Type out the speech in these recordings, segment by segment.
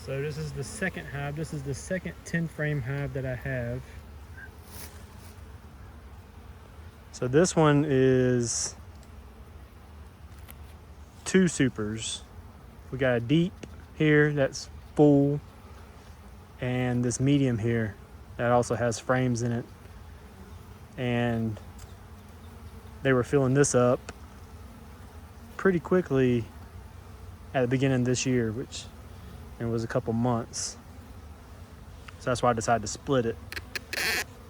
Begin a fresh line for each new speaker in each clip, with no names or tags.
So this is the second hive. This is the second 10 frame hive that I have. So this one is 2 supers. We got a deep here that's full, and this medium here that also has frames in it. And they were filling this up pretty quickly at the beginning of this year, which it was a couple months. So that's why I decided to split it.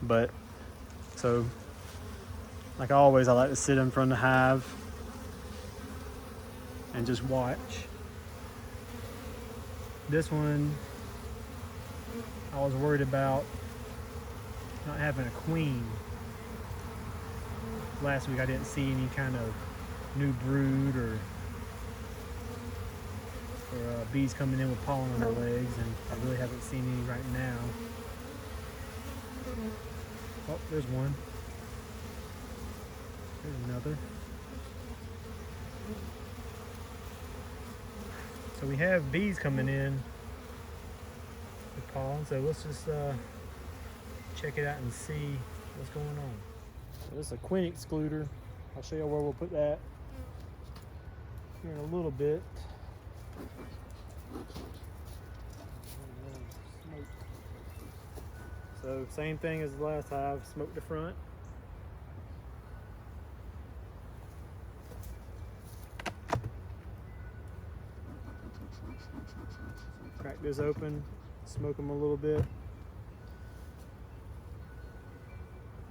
But so like always, I like to sit in front of the hive and just watch. This one, I was worried about not having a queen. Last week I didn't see any kind of new brood or bees coming in with pollen on their legs, and I really haven't seen any right now. Oh, there's one. There's another. So we have bees coming in with pollen, so let's just check it out and see what's going on. So this is a queen excluder. I'll show you where we'll put that here in a little bit. Smoke. So same thing as the last hive, smoke the front. Crack this open, smoke them a little bit.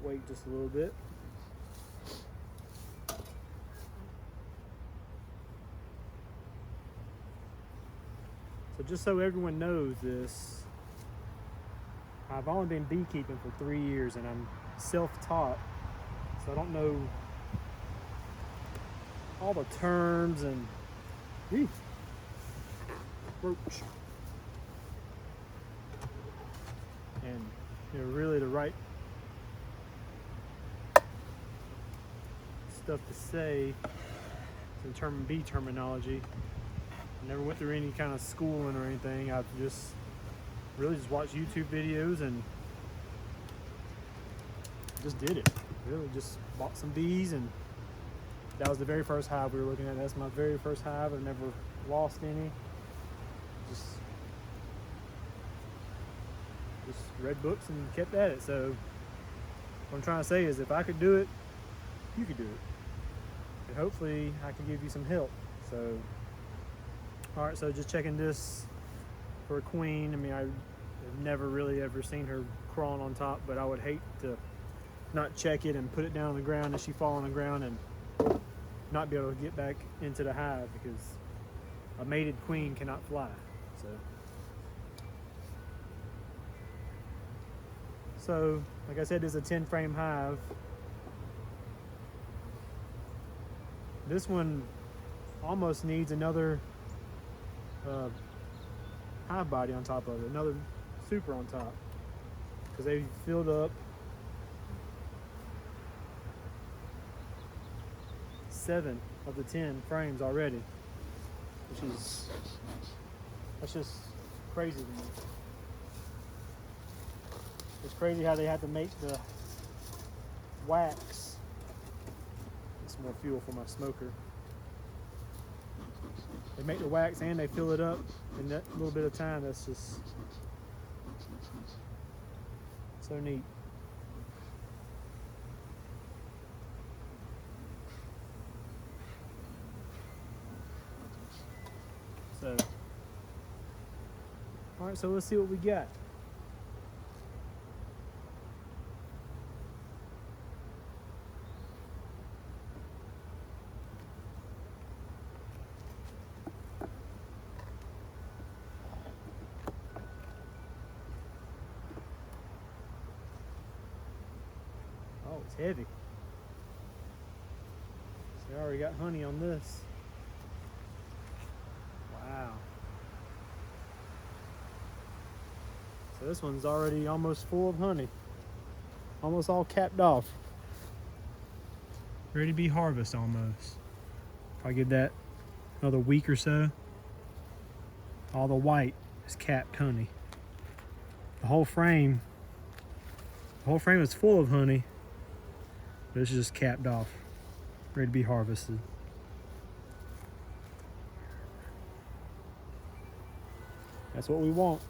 Wait just a little bit. So just so everyone knows this, I've only been beekeeping for 3 years and I'm self-taught, so I don't know all the terms and roach. And really the right stuff to say in bee terminology. I never went through any kind of schooling or anything. I've just really just watched YouTube videos and just did it. Really just bought some bees, and that was the very first hive we were looking at. That's my very first hive. I've never lost any. Just read books and kept at it. So what I'm trying to say is, if I could do it, you could do it. And hopefully I can give you some help. So all right, so just checking this for a queen. I mean, I've never really ever seen her crawling on top, but I would hate to not check it and put it down on the ground and she fall on the ground and not be able to get back into the hive, because a mated queen cannot fly. So like I said, this is a 10 frame hive. This one almost needs another hive body on top of it, another super on top, because they filled up 7 of the 10 frames already, that's just crazy to me. It's crazy how they had to make the wax. It's more fuel for my smoker. They make the wax and they fill it up in that little bit of time. That's just so neat. So, all right, so let's see what we got. Oh, it's heavy. So I already got honey on this. Wow. So this one's already almost full of honey. Almost all capped off. Ready to be harvested almost. If I give that another week or so, all the white is capped honey. The whole frame is full of honey, but it's just capped off, ready to be harvested. That's what we want.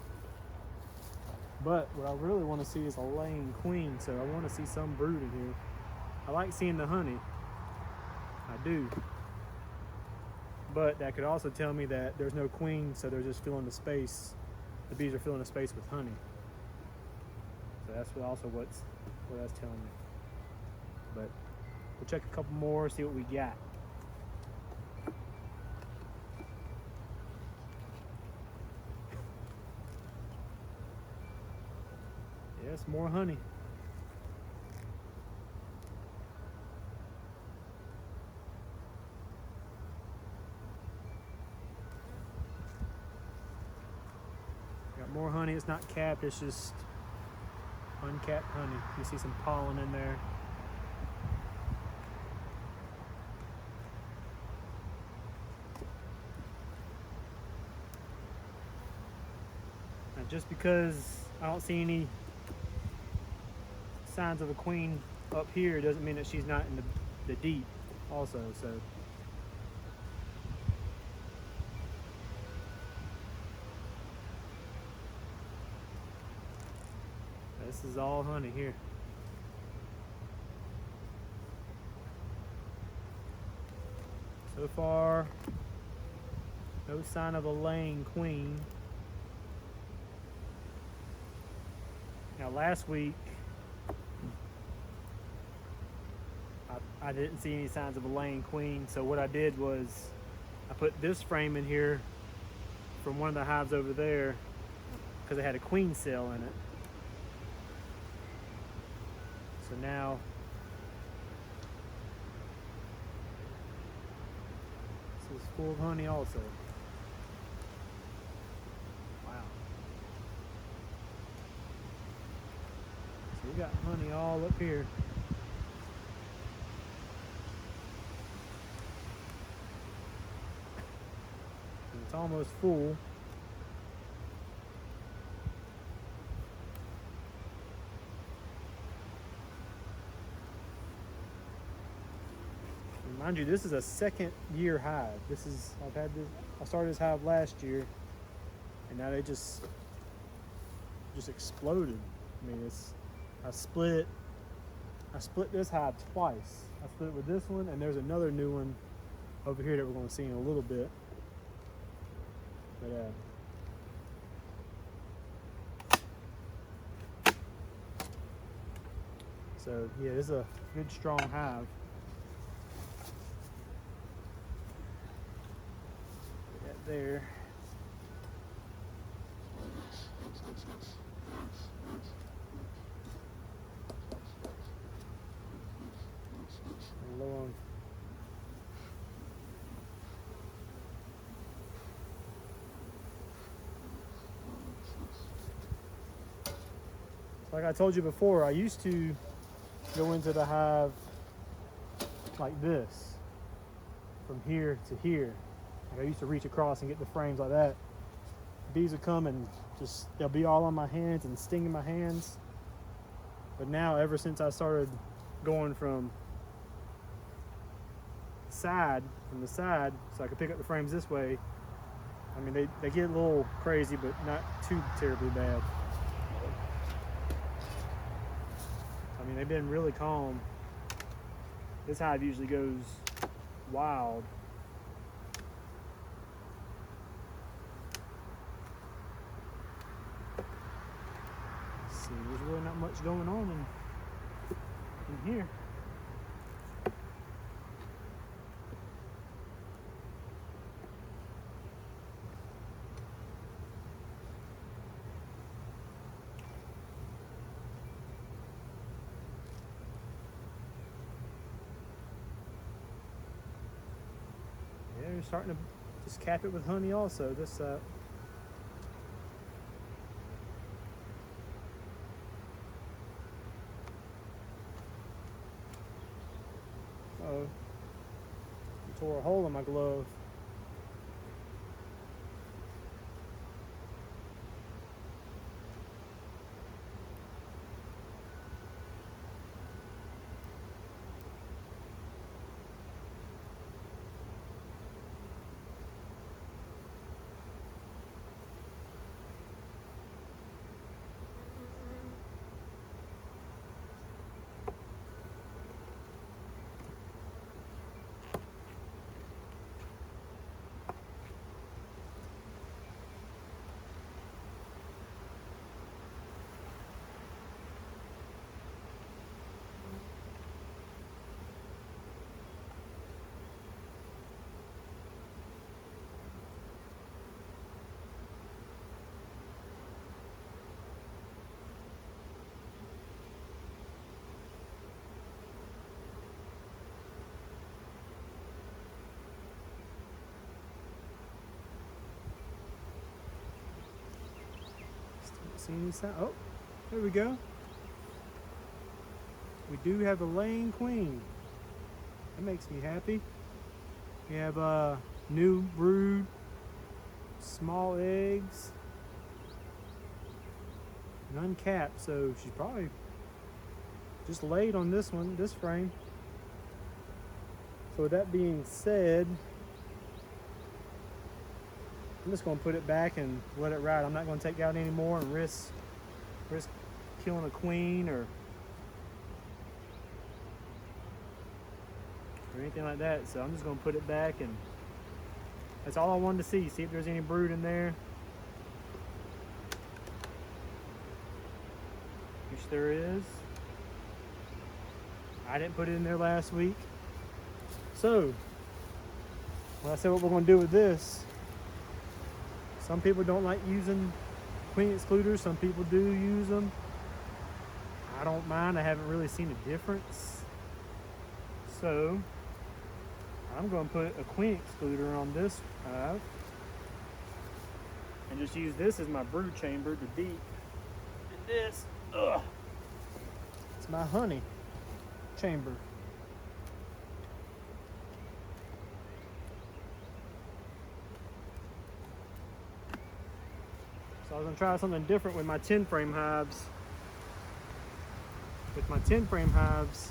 But what I really want to see is a laying queen, so I want to see some brood in here. I like seeing the honey. I do. But that could also tell me that there's no queen, so they're just filling the space. The bees are filling the space with honey. So that's what that's telling me. But we'll check a couple more, see what we got. Yes, more honey. Got more honey. It's not capped, it's just uncapped honey. You see some pollen in there. Now, just because I don't see any signs of a queen up here doesn't mean that she's not in the deep also. So this is all honey here. So far, no sign of a laying queen. Now last week, I didn't see any signs of a laying queen, so what I did was I put this frame in here from one of the hives over there because it had a queen cell in it. So now this is full of honey also. Wow. So we got honey all up here. It's almost full. And mind you, this is a second year hive. I started this hive last year, and now they just exploded. I mean, I split this hive twice. I split it with this one, and there's another new one over here that we're going to see in a little bit. But so yeah, this is a good strong hive. Put that there. Low on. Like I told you before, I used to go into the hive like this, from here to here. Like I used to reach across and get the frames like that. Bees would come and they'll be all on my hands and stinging my hands. But now, ever since I started going from the side, so I could pick up the frames this way, I mean, they get a little crazy, but not too terribly bad. I mean, they've been really calm. This hive usually goes wild. Let's see, there's really not much going on in here. Yeah, you're starting to just cap it with honey also. This oh, I tore a hole in my glove. see any sound. Oh, there we go. We do have a laying queen. That makes me happy. We have a new brood, small eggs, and uncapped. So she's probably just laid on this one, this frame. So with that being said, I'm just going to put it back and let it ride. I'm not going to take out any more and risk killing a queen or anything like that. So I'm just going to put it back, and that's all I wanted to see if there's any brood in there, which there is. I didn't put it in there last week. So when I said what we're going to do with this, some people don't like using queen excluders, some people do use them. I don't mind. I haven't really seen a difference. So I'm going to put a queen excluder on this hive and just use this as my brood chamber to deep. And this, it's my honey chamber. So I was going to try something different with my 10 frame hives. With my 10 frame hives,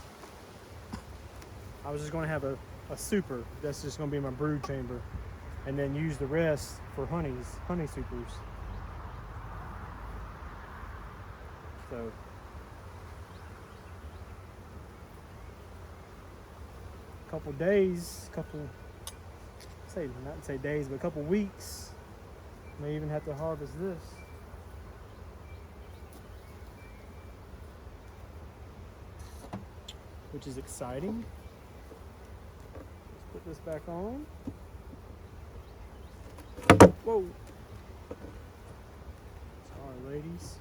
I was just going to have a super. That's just going to be my brood chamber. And then use the rest for honey supers. So a couple days, not say days, but a couple weeks, may even have to harvest this. Which is exciting. Let's put this back on. Whoa. Sorry, ladies.